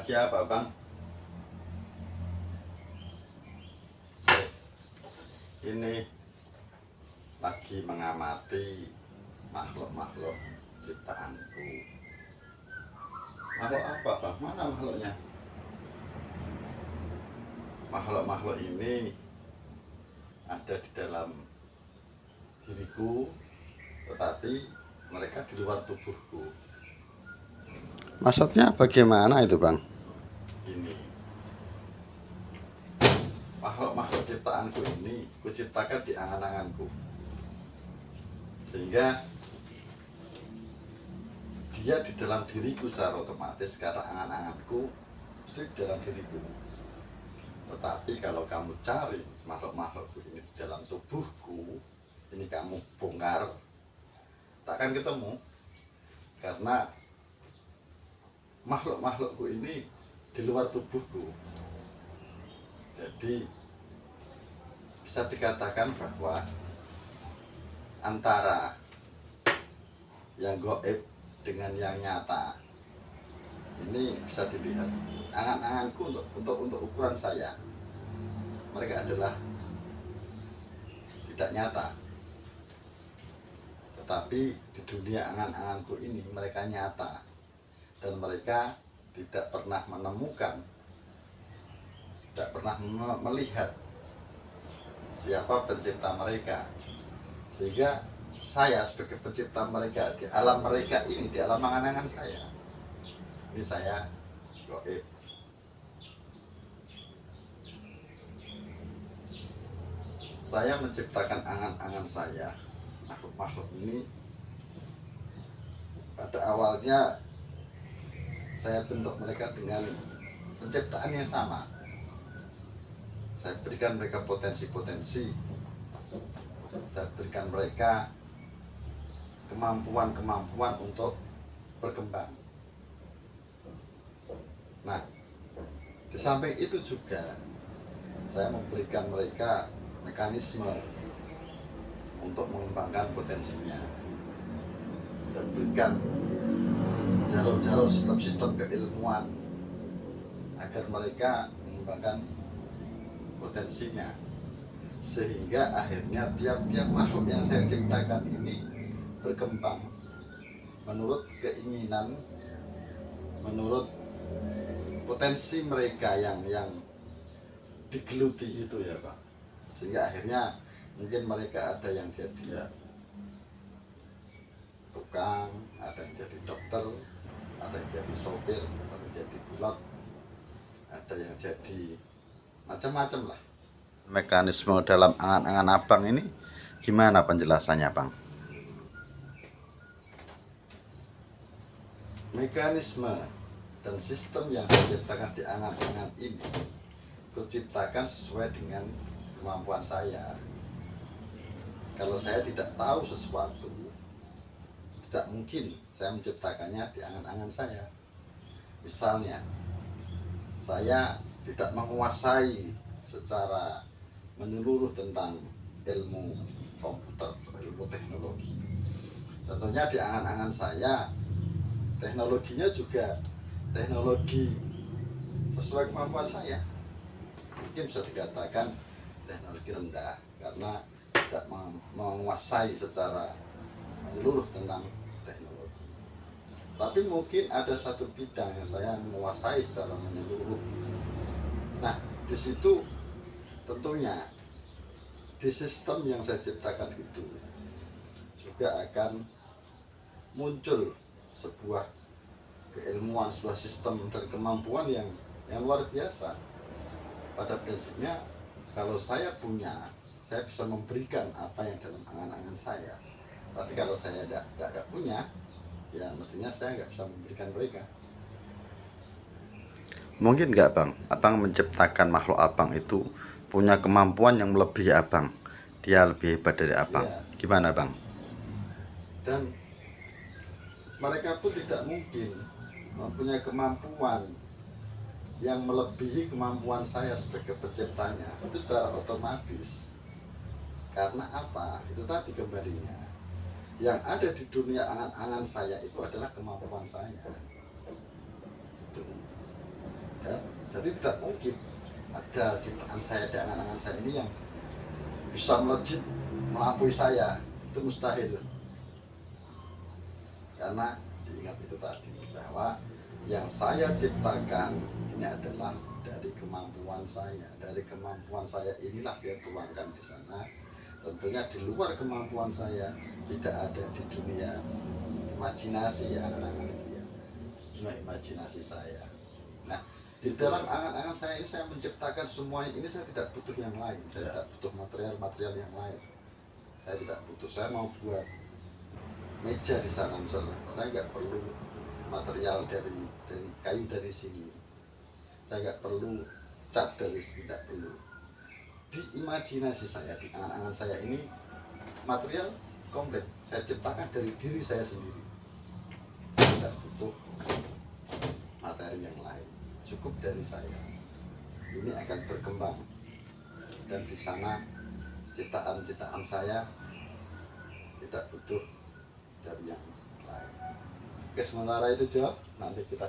Lagi apa, Bang? Ini lagi mengamati makhluk-makhluk ciptaanku. Makhluk apa, Bang? Mana makhluknya? Makhluk-makhluk ini ada di dalam diriku, tetapi mereka di luar tubuhku. Maksudnya bagaimana itu, Bang? Ini makhluk-makhluk ciptaanku ini kuciptakan di angan-anganku, sehingga dia di dalam diriku secara otomatis karena angan-anganku mesti di dalam diriku. Tetapi kalau kamu cari makhluk-makhlukku ini di dalam tubuhku, ini kamu bongkar, tak akan ketemu. Karena makhluk-makhlukku ini di luar tubuhku. Jadi bisa dikatakan bahwa antara yang gaib dengan yang nyata ini bisa dilihat. Angan-anganku untuk ukuran saya, mereka adalah tidak nyata. Tetapi di dunia angan-anganku ini mereka nyata, dan mereka tidak pernah menemukan, tidak pernah melihat siapa pencipta mereka. Sehingga saya sebagai pencipta mereka, di alam mereka ini, di alam angan-angan saya, ini saya gaib. Saya menciptakan angan-angan saya, makhluk-makhluk ini. Pada awalnya saya bentuk mereka dengan penciptaan yang sama. Saya berikan mereka potensi-potensi, saya berikan mereka kemampuan-kemampuan untuk berkembang. Nah, di samping itu juga saya memberikan mereka mekanisme untuk mengembangkan potensinya. Saya berikan jalur-jalur sistem-sistem keilmuan agar mereka mengembangkan potensinya, sehingga akhirnya tiap-tiap makhluk yang saya ciptakan ini berkembang menurut keinginan, menurut potensi mereka yang digeluti itu, ya Pak. Sehingga akhirnya mungkin mereka ada yang jadi ya tukang, ada yang jadi dokter, ada yang jadi sopir, ada yang jadi pilot, ada yang jadi macam-macam lah. Mekanisme dalam angan-angan abang ini gimana penjelasannya, Bang? Mekanisme dan sistem yang saya ciptakan di angan-angan ini kuciptakan sesuai dengan kemampuan saya. Kalau saya tidak tahu sesuatu, tidak mungkin saya menciptakannya di angan-angan saya. Misalnya, saya tidak menguasai secara menyeluruh tentang ilmu komputer, ilmu teknologi. Tentunya di angan-angan saya, teknologinya juga teknologi sesuai kemampuan saya. Mungkin bisa dikatakan teknologi rendah karena tidak menguasai secara menyeluruh tentang teknologi. Tapi mungkin ada satu bidang yang saya menguasai secara menyeluruh. Nah, di situ tentunya di sistem yang saya ciptakan itu juga akan muncul sebuah keilmuan, sebuah sistem dan kemampuan yang luar biasa. Pada prinsipnya, kalau saya punya, saya bisa memberikan apa yang dalam angan-angan saya. Tapi kalau saya tidak punya, ya mestinya saya nggak bisa memberikan mereka. Mungkin nggak, Bang, abang menciptakan makhluk abang itu punya kemampuan yang melebihi abang, dia lebih hebat dari abang, Ya. Gimana, Bang? Dan mereka pun tidak mungkin mempunyai kemampuan yang melebihi kemampuan saya sebagai penciptanya, itu secara otomatis. Karena apa? Itu tadi kembalinya, yang ada di dunia angan-angan saya itu adalah kemampuan saya. Itu. Berarti tidak mungkin ada ciptaan saya, di angan-angan saya ini yang bisa melejit melampaui saya. Itu mustahil. Karena diingat itu tadi bahwa yang saya ciptakan ini adalah dari kemampuan saya. Dari kemampuan saya inilah saya tuangkan di sana. Tentunya di luar kemampuan saya tidak ada di dunia imajinasi ya, angan-angan itu ya, cuma imajinasi saya. Nah, di dalam angan-angan saya ini saya menciptakan semuanya ini, saya tidak butuh yang lain, saya tidak butuh material-material yang lain. Saya tidak butuh, saya mau buat meja di sana misalnya, saya nggak perlu material dari kayu dari sini, saya nggak perlu cat dari sini, tidak perlu. Di imajinasi saya, di angan-angan saya ini material komplit saya ciptakan dari diri saya sendiri, tidak butuh materi yang lain, cukup dari saya. Ini akan berkembang dan di sana ciptaan-ciptaan saya tidak butuh dari yang lain. Oke, sementara itu jawab, nanti kita